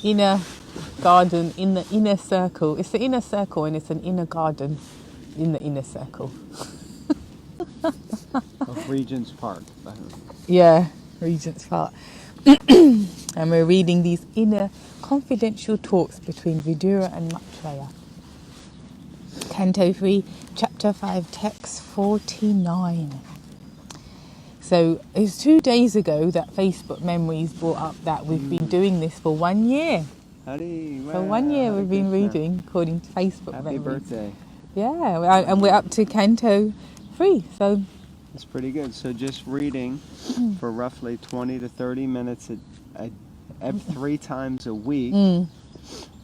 inner garden in the inner circle. It's the inner circle, and it's an inner garden in the inner circle. Of Regent's Park. Yeah, Regent's Park. And we're reading these inner confidential talks between Vidura and Maitreya. Canto 3, Chapter 5, Text 49. So it's 2 days ago that Facebook Memories brought up that we've been doing this for 1 year. For 1 year we've been reading according to Facebook Happy Memories. birthday. Yeah, and we're up to Canto 3, so... That's pretty good. So just reading for roughly 20 to 30 minutes 3 times a week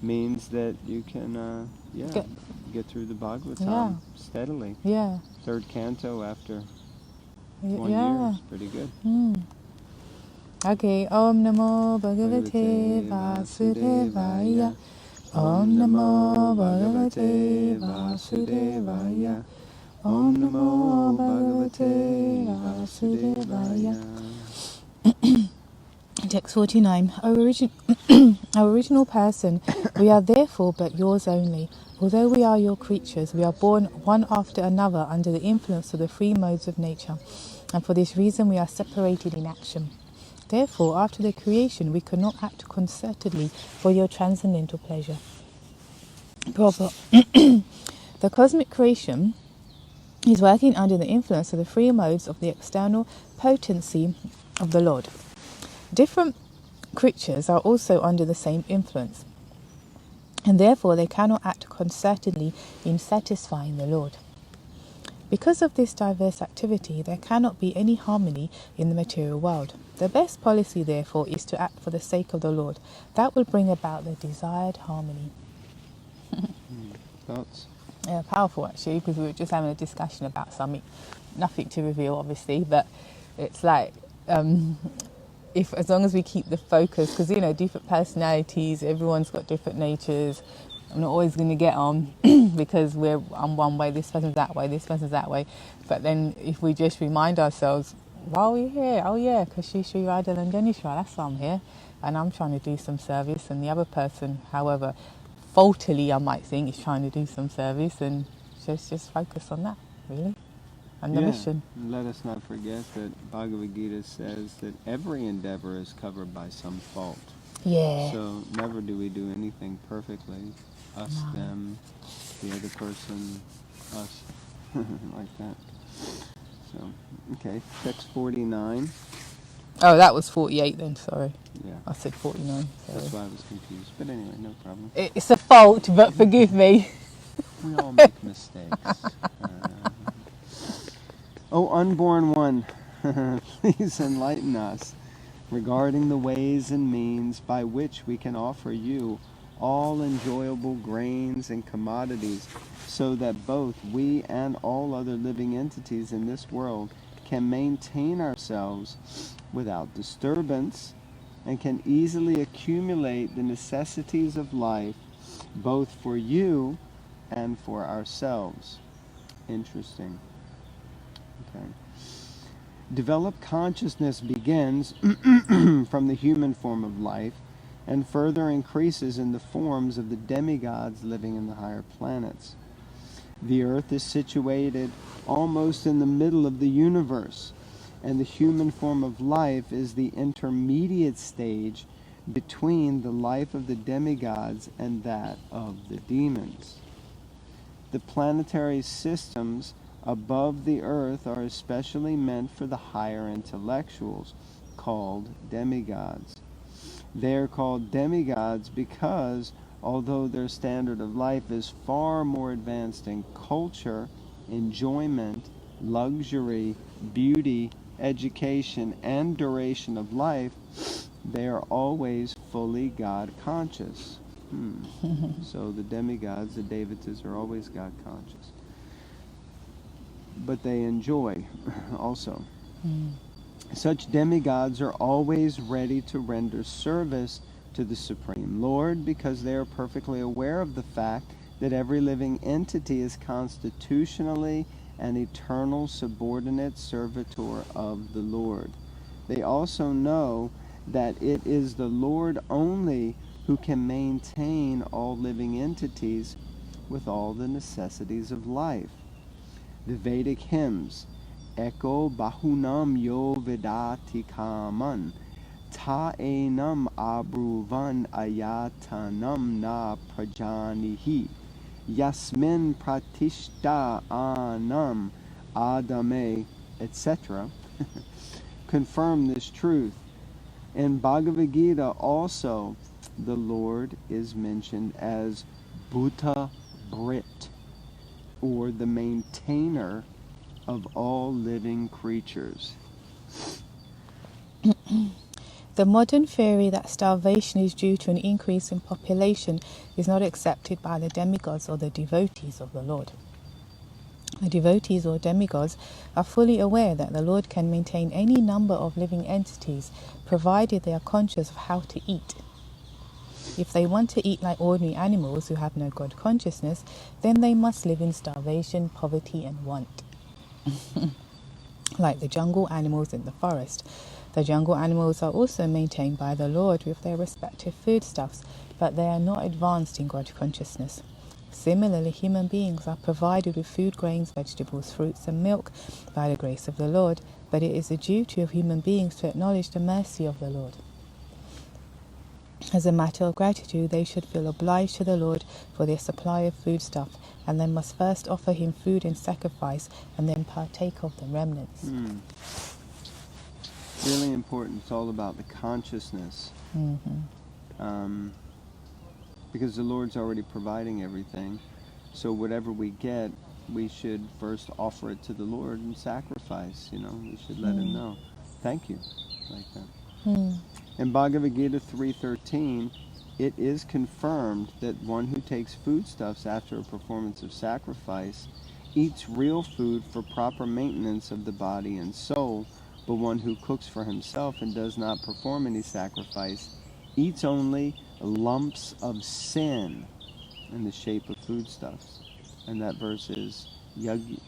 means that you can get through the Bhagavatam steadily. Yeah. 3rd canto after 1 Yeah. year is pretty good. Okay. Om Namo Bhagavate Vasudevaya. Om Namo Bhagavate Vasudevaya. Om Namo Bhagavate Vasudevaya. Text 49. Our original person, we are therefore but yours only. Although we are your creatures, we are born one after another under the influence of the 3 modes of nature, and for this reason we are separated in action. Therefore, after the creation, we cannot act concertedly for your transcendental pleasure. Proper. The cosmic creation is working under the influence of the 3 modes of the external potency of the Lord. Different creatures are also under the same influence, and therefore they cannot act concertedly in satisfying the Lord. Because of this diverse activity, there cannot be any harmony in the material world. The best policy, therefore, is to act for the sake of the Lord. That will bring about the desired harmony. Thoughts? Yeah, powerful actually, because we were just having a discussion about something, nothing to reveal obviously, but it's like, if as long as we keep the focus, because different personalities, everyone's got different natures. I'm not always going to get on because I'm one way, this person's that way, this person's that way. But then if we just remind ourselves, why are we here? Oh yeah, because Sri Sri Radha and Ganeshwar, that's why I'm here. And I'm trying to do some service, and the other person, however faultily I might think, is trying to do some service, and just focus on that, really. And the mission. Let us not forget that Bhagavad Gita says that every endeavor is covered by some fault. Yeah. So never do we do anything perfectly. Us, them, the other person, us, like that. So, okay, text 49. Oh, that was 48 then, sorry. Yeah. I said 49. Sorry. That's why I was confused. But anyway, no problem. It's a fault, but forgive me. We all make mistakes. Oh, unborn one, please enlighten us regarding the ways and means by which we can offer you all enjoyable grains and commodities, so that both we and all other living entities in this world can maintain ourselves without disturbance and can easily accumulate the necessities of life, both for you and for ourselves. Interesting. Okay. Developed consciousness begins from the human form of life and further increases in the forms of the demigods living in the higher planets. The earth is situated almost in the middle of the universe, and the human form of life is the intermediate stage between the life of the demigods and that of the demons. The planetary systems above the earth are especially meant for the higher intellectuals, called demigods. They are called demigods because, although their standard of life is far more advanced in culture, enjoyment, luxury, beauty, education, and duration of life, they are always fully God conscious. So the demigods, the devatas, are always God conscious. But they enjoy also. Such demigods are always ready to render service to the Supreme Lord because they are perfectly aware of the fact that every living entity is constitutionally an eternal subordinate servitor of the Lord. They also know that it is the Lord only who can maintain all living entities with all the necessities of life. The Vedic hymns, Eko Bahunam Yo Vedati Kaman, Ta Enam Abruvan Ayatanam Na Prajanihi, Yasmin Pratishta Anam Adame, etc., confirm this truth. In Bhagavad Gita also, the Lord is mentioned as Bhuta Brit, or the maintainer of all living creatures. The modern theory that starvation is due to an increase in population is not accepted by the demigods or the devotees of the Lord. The devotees or demigods are fully aware that the Lord can maintain any number of living entities provided they are conscious of how to eat. If they want to eat like ordinary animals who have no God consciousness, then they must live in starvation, poverty and want. Like the jungle animals in the forest. The jungle animals are also maintained by the Lord with their respective foodstuffs, but they are not advanced in God consciousness. Similarly, human beings are provided with food, grains, vegetables, fruits and milk by the grace of the Lord, but it is the duty of human beings to acknowledge the mercy of the Lord. As a matter of gratitude, they should feel obliged to the Lord for their supply of foodstuff, and they must first offer him food in sacrifice and then partake of the remnants. Really important. It's all about the consciousness. Because the Lord's already providing everything. So whatever we get, we should first offer it to the Lord and sacrifice. We should let him know. Thank you. Like that. In Bhagavad Gita 3:13, it is confirmed that one who takes foodstuffs after a performance of sacrifice eats real food for proper maintenance of the body and soul, but one who cooks for himself and does not perform any sacrifice eats only lumps of sin in the shape of foodstuffs. And that verse is Yagyatar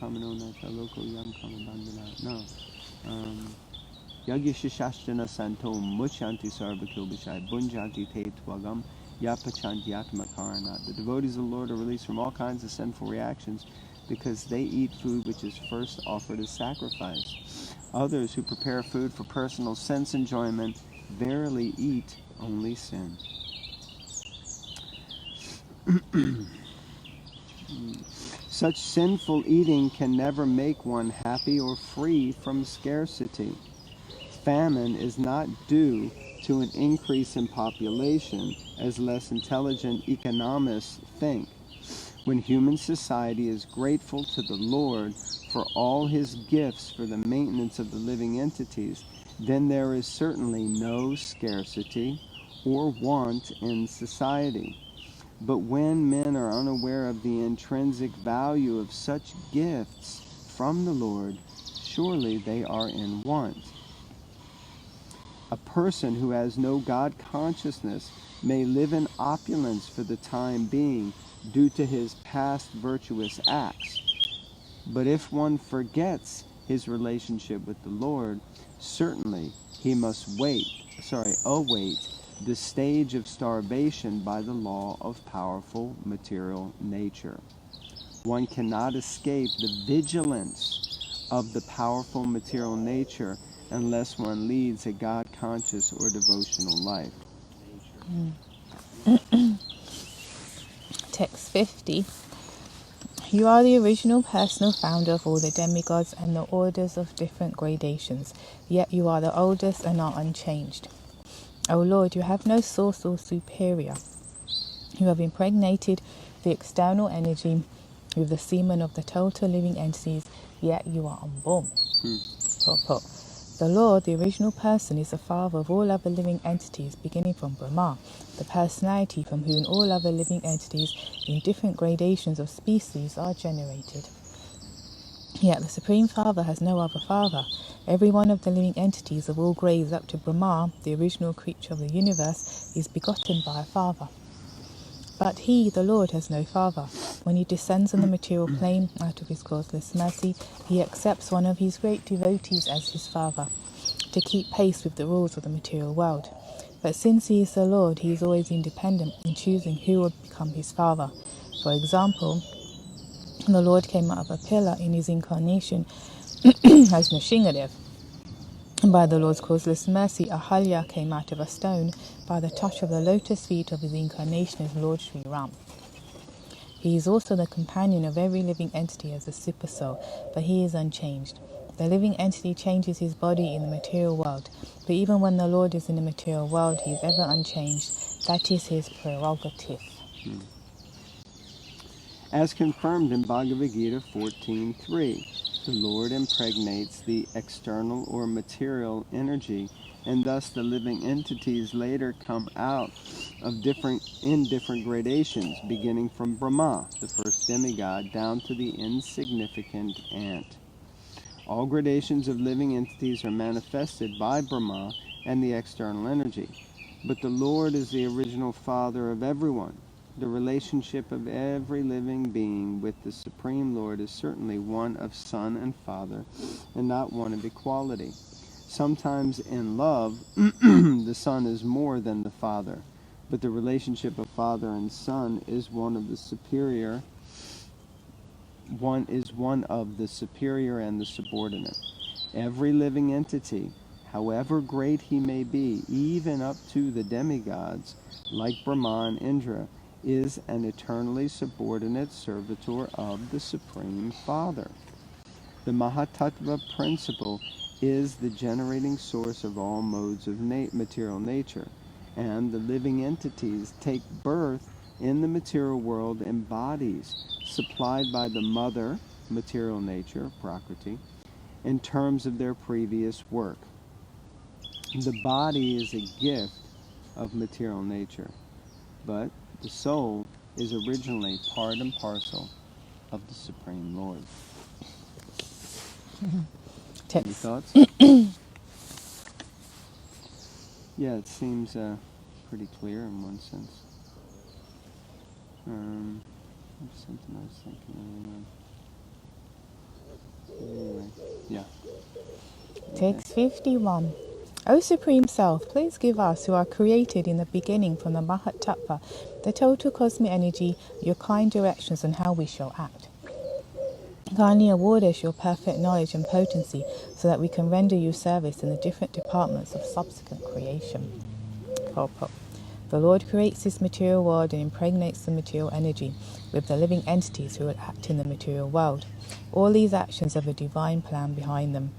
Kamano Nacha Loko Yam Kamabandana. No. Yagya Shishashtana Santo Muchanti Sarvakil Bishai Bunjanti Te Twagam Yapachanti Atmakarana. The devotees of the Lord are released from all kinds of sinful reactions because they eat food which is first offered as sacrifice. Others who prepare food for personal sense enjoyment verily eat only sin. Such sinful eating can never make one happy or free from scarcity. Famine is not due to an increase in population, as less intelligent economists think. When human society is grateful to the Lord for all his gifts for the maintenance of the living entities, then there is certainly no scarcity or want in society. But when men are unaware of the intrinsic value of such gifts from the Lord, surely they are in want. A person who has no God consciousness may live in opulence for the time being due to his past virtuous acts. But if one forgets his relationship with the Lord, certainly he must await the stage of starvation by the law of powerful material nature. One cannot escape the vigilance of the powerful material nature unless one leads a God-conscious or devotional life. Text 50. You are the original personal founder of all the demigods and the orders of different gradations, yet you are the oldest and are unchanged. O Lord, you have no source or superior. You have impregnated the external energy with the semen of the total living entities, yet you are unborn. Purport. The Lord, the original person, is the father of all other living entities, beginning from Brahma, the personality from whom all other living entities in different gradations of species are generated. Yet the Supreme Father has no other father. Every one of the living entities of all grades up to Brahma, the original creature of the universe, is begotten by a father. But he, the Lord, has no father. When he descends on the material plane, out of his causeless mercy, he accepts one of his great devotees as his father. to keep pace with the rules of the material world. But since he is the Lord, he is always independent in choosing who will become his father. For example, the Lord came out of a pillar in his incarnation as Nrsingadev. And by the Lord's causeless mercy, Ahalya came out of a stone by the touch of the lotus feet of his incarnation as Lord Sri Ram. He is also the companion of every living entity as a supersoul, but he is unchanged. The living entity changes his body in the material world, but even when the Lord is in the material world, he is ever unchanged. That is his prerogative. As confirmed in Bhagavad Gita 14.3, the Lord impregnates the external or material energy, and thus the living entities later come out of different gradations, beginning from Brahma, the first demigod, down to the insignificant ant. All gradations of living entities are manifested by Brahma and the external energy, but the Lord is the original Father of everyone. The relationship of every living being with the Supreme Lord is certainly one of son and father, and not one of equality. Sometimes in love, the son is more than the father, but the relationship of father and son is one of the superior and the subordinate. Every living entity, however great he may be, even up to the demigods, like Brahma and Indra, is an eternally subordinate servitor of the Supreme Father. The Mahatattva principle is the generating source of all modes of material nature, and the living entities take birth in the material world in bodies supplied by the mother, material nature, Prakriti, in terms of their previous work. The body is a gift of material nature, but the soul is originally part and parcel of the Supreme Lord. Any thoughts? Yeah, it seems pretty clear in one sense. Something I was thinking anyway. Yeah. Text 51. O Supreme Self, please give us, who are created in the beginning from the Mahat Tattva, the total cosmic energy, your kind directions on how we shall act. Kindly award us your perfect knowledge and potency so that we can render you service in the different departments of subsequent creation. Purport. The Lord creates this material world and impregnates the material energy with the living entities who will act in the material world. All these actions have a divine plan behind them.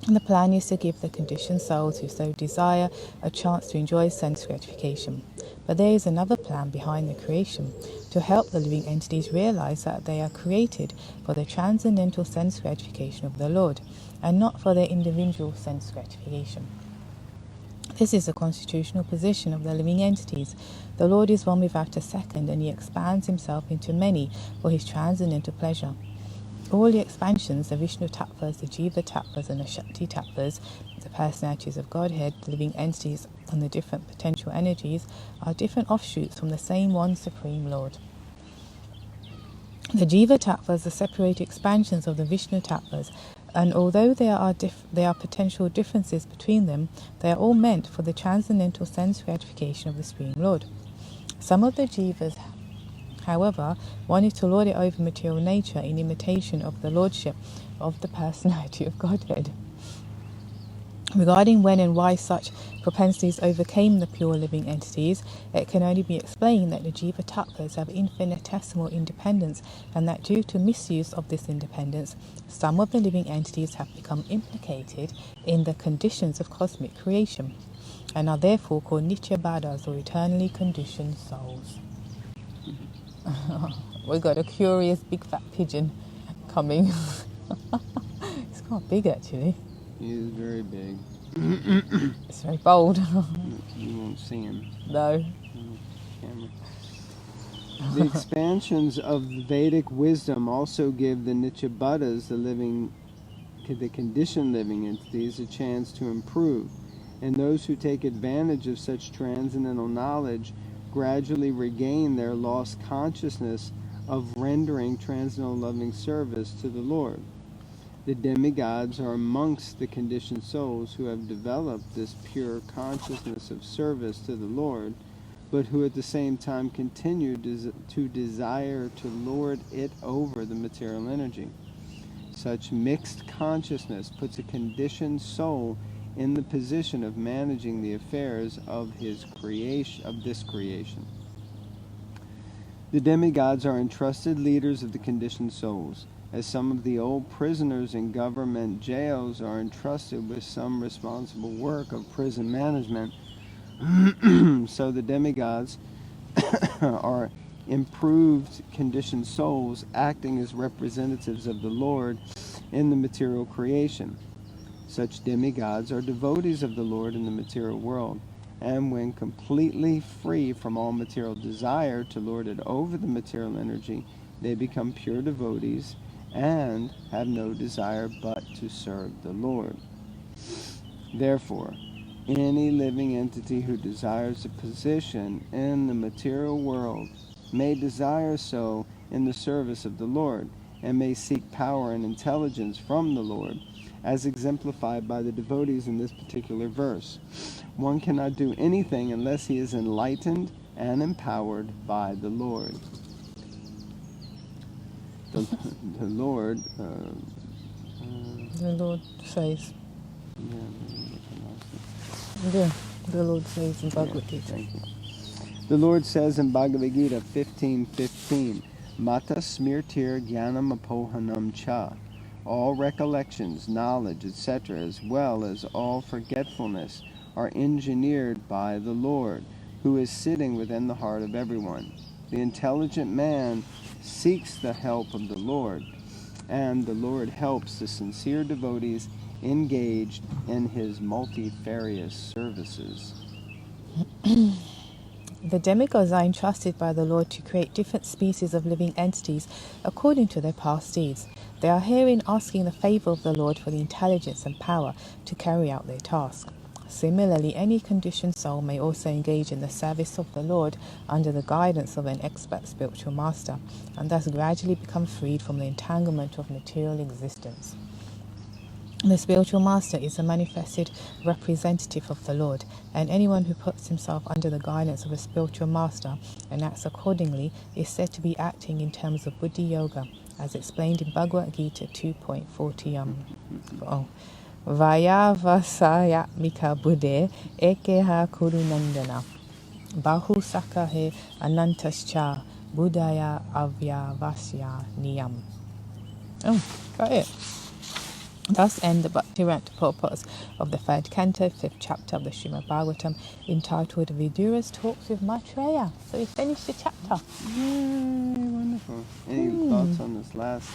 And the plan is to give the conditioned souls who so desire a chance to enjoy sense gratification. But there is another plan behind the creation, to help the living entities realize that they are created for the transcendental sense gratification of the Lord, and not for their individual sense gratification. This is the constitutional position of the living entities. The Lord is one without a second, and he expands himself into many for his transcendental pleasure. All the expansions, the Vishnu Tattvas, the Jiva Tattvas, and the Shakti Tattvas, the personalities of Godhead, the living entities, and the different potential energies, are different offshoots from the same one Supreme Lord. The Jiva Tattvas are separated expansions of the Vishnu Tattvas, and although there are potential differences between them, they are all meant for the transcendental sense gratification of the Supreme Lord. Some of the Jivas, however, wanted to lord it over material nature in imitation of the lordship of the personality of Godhead. Regarding when and why such propensities overcame the pure living entities, it can only be explained that the Jiva Tattvas have infinitesimal independence, and that due to misuse of this independence, some of the living entities have become implicated in the conditions of cosmic creation, and are therefore called Nitya Baddhas, or eternally conditioned souls. We got a curious big fat pigeon coming. It's quite big actually. He is very big. It's very bold. You won't see him. No. Camera. The expansions of the Vedic wisdom also give the Nityabuddhas, the conditioned living entities, a chance to improve, and those who take advantage of such transcendental knowledge gradually regain their lost consciousness of rendering transcendental loving service to the Lord. The demigods are amongst the conditioned souls who have developed this pure consciousness of service to the Lord, but who at the same time continue to desire to lord it over the material energy. Such mixed consciousness puts a conditioned soul in the position of managing the affairs of his creation, of this creation. The demigods are entrusted leaders of the conditioned souls, as some of the old prisoners in government jails are entrusted with some responsible work of prison management. So the demigods are improved conditioned souls acting as representatives of the Lord in the material creation. Such demigods are devotees of the Lord in the material world, and when completely free from all material desire to lord it over the material energy, they become pure devotees and have no desire but to serve the Lord. Therefore, any living entity who desires a position in the material world may desire so in the service of the Lord, and may seek power and intelligence from the Lord, as exemplified by the devotees in this particular verse. One cannot do anything unless he is enlightened and empowered by the Lord. The Lord... The Lord says. yeah, Yeah, the Lord says in Bhagavad Gita. thank you. The Lord says in Bhagavad Gita 15:15, Mata smirtir jnanam apohanam cha. All recollections, knowledge, etc., as well as all forgetfulness, are engineered by the Lord, who is sitting within the heart of everyone. The intelligent man seeks the help of the Lord, and the Lord helps the sincere devotees engaged in his multifarious services. The demigods are entrusted by the Lord to create different species of living entities according to their past deeds. They are herein asking the favor of the Lord for the intelligence and power to carry out their task. Similarly, any conditioned soul may also engage in the service of the Lord under the guidance of an expert spiritual master, and thus gradually become freed from the entanglement of material existence. The spiritual master is a manifested representative of the Lord, and anyone who puts himself under the guidance of a spiritual master and acts accordingly is said to be acting in terms of Buddhi Yoga, as explained in Bhagavad Gita 2.40. Vaya vasaya mika buddhe ekeha kurunandana bahu sakahe anantascha buddhaya avyavasya niyam. Oh, got it. Thus end the Bhaktivedanta purports of the third canto, fifth chapter of the Srimad Bhagavatam, entitled Vidura's Talks with Maitreya. So we finished the chapter. Yay, wonderful. Any thoughts on this last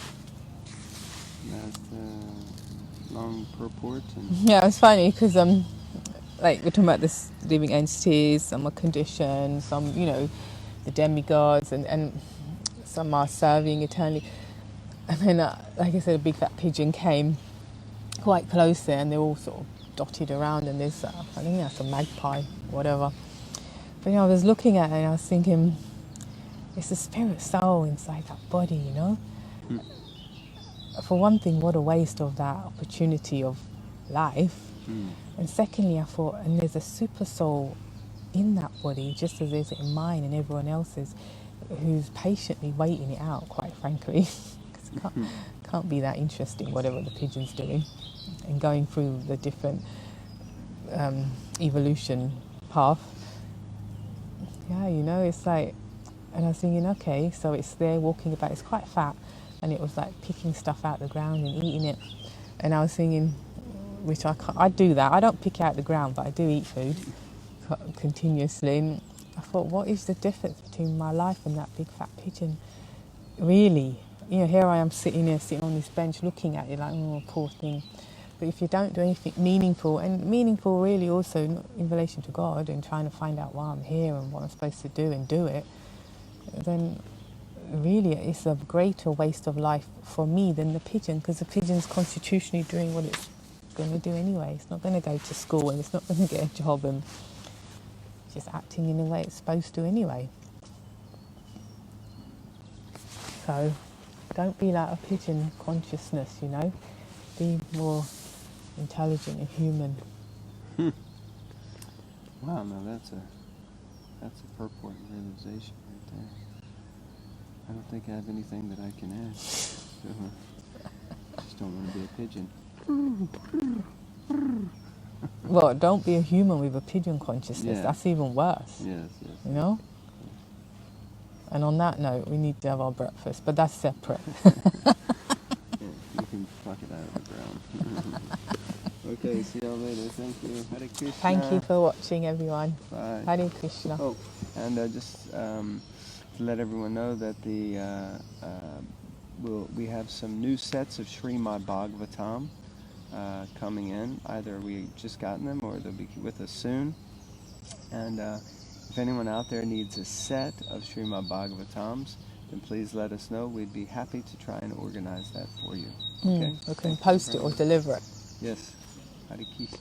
long purport? Yeah, it's funny because like we're talking about this living entities, some are conditioned, some, the demigods, and some are serving eternally. And then, like I said, a big fat pigeon came quite close there, and they're all sort of dotted around, and there's I think that's a magpie, whatever. But I was looking at it and I was thinking, it's the spirit soul inside that body, For one thing, what a waste of that opportunity of life. And secondly, I thought, and there's a super soul in that body, just as there's in mine and everyone else's, who's patiently waiting it out, quite frankly. 'Cause it can't be that interesting, whatever the pigeon's doing, and going through the different evolution path. Yeah, it's like, and I was thinking, okay, so it's there walking about, it's quite fat, and it was like picking stuff out the ground and eating it. And I was thinking, which I do that, I don't pick out the ground, but I do eat food continuously. And I thought, what is the difference between my life and that big fat pigeon? Really? Here I am sitting on this bench looking at it like, oh, poor thing. But if you don't do anything meaningful, and meaningful really also in relation to God and trying to find out why I'm here and what I'm supposed to do and do it, then really it's a greater waste of life for me than the pigeon, because the pigeon's constitutionally doing what it's going to do anyway. It's not going to go to school and it's not going to get a job, and just acting in the way it's supposed to anyway. So don't be like a pigeon consciousness, be more intelligent and human. Wow, no, that's a purport and realization right there. I don't think I have anything that I can add. So, just don't want to be a pigeon. Well, don't be a human with a pigeon consciousness. Yeah. That's even worse. Yes. You know? And on that note, we need to have our breakfast, but that's separate. Yeah, you can pluck it out of the ground. Okay, see y'all later. Thank you. Hare Krishna. Thank you for watching, everyone. Bye. Hare Krishna. Oh, and just to let everyone know that we have some new sets of Srimad Bhagavatam coming in. Either we just gotten them or they'll be with us soon. And if anyone out there needs a set of Srimad Bhagavatams, then please let us know. We'd be happy to try and organize that for you. Okay. We can post it or deliver it. Yes. Hare Krishna.